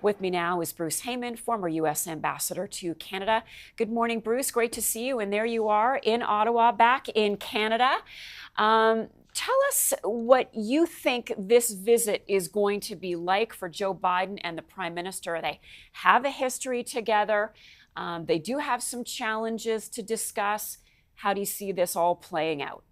With me now is Bruce Heyman, former U.S. ambassador to Canada. Good morning, Bruce. Great to see you. And there you are in Ottawa, back in Canada. Tell us what you think this visit is going to be like for Joe Biden and the Prime Minister. They have a history together. They do have some challenges to discuss. How do you see this all playing out?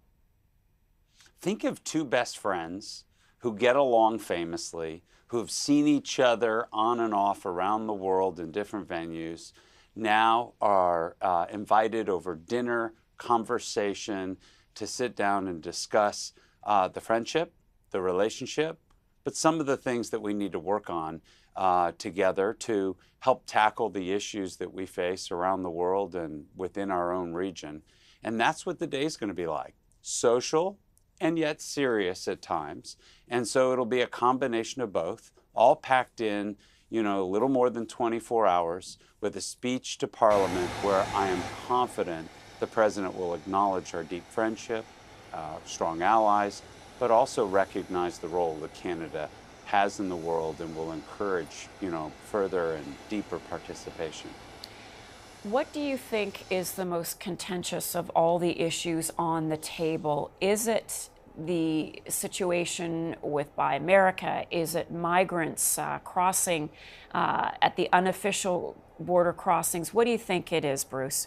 Think of two best friends who get along famously, who have seen each other on and off around the world in different venues, now are invited over dinner, conversation, to sit down and discuss the friendship, the relationship, but some of the things that we need to work on together to help tackle the issues that we face around the world and within our own region. And that's what the day is going to be like. Social and yet serious at times. And so it'll be a combination of both, all packed in, a little more than 24 hours with a speech to Parliament where I am confident the President will acknowledge our deep friendship, strong allies, but also recognize the role that Canada has in the world and will encourage, further and deeper participation. What do you think is the most contentious of all the issues on the table? Is it the situation with Buy America? Is it migrants crossing at the unofficial border crossings? What do you think it is, Bruce?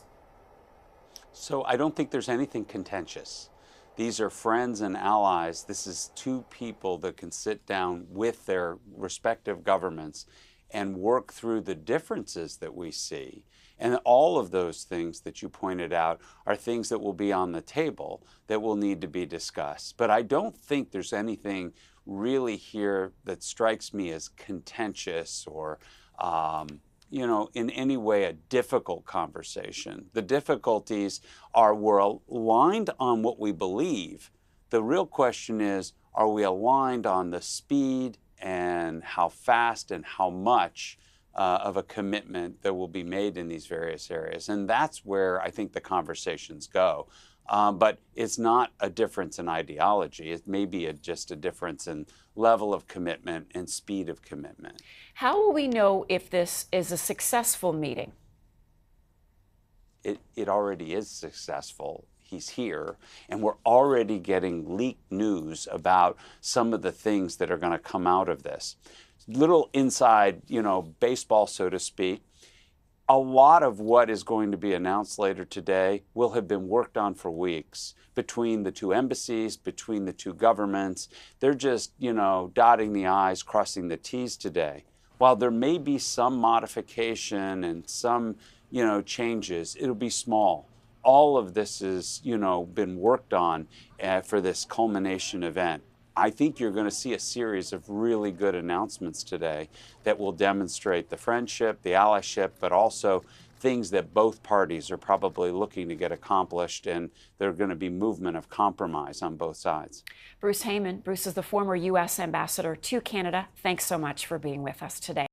So I don't think there's anything contentious. These are friends and allies. This is two people that can sit down with their respective governments and work through the differences that we see. And all of those things that you pointed out are things that will be on the table that will need to be discussed. But I don't think there's anything really here that strikes me as contentious or, in any way a difficult conversation. The difficulties are we're aligned on what we believe. The real question is, are we aligned on the speed and how fast and how much of a commitment that will be made in these various areas? And that's where I think the conversations go. But it's not a difference in ideology. It may be just a difference in level of commitment and speed of commitment. How will we know if this is a successful meeting? It already is successful. He's here, and we're already getting leaked news about some of the things that are going to come out of this. Little inside, baseball, so to speak. A lot of what is going to be announced later today will have been worked on for weeks between the two embassies, between the two governments. They're just, dotting the I's, crossing the T's today. While there may be some modification and some, changes, it'll be small. All of this has, been worked on for this culmination event. I think you're going to see a series of really good announcements today that will demonstrate the friendship, the allyship, but also things that both parties are probably looking to get accomplished, and there's going to be movement of compromise on both sides. Bruce Heyman. Bruce is the former U.S. ambassador to Canada. Thanks so much for being with us today.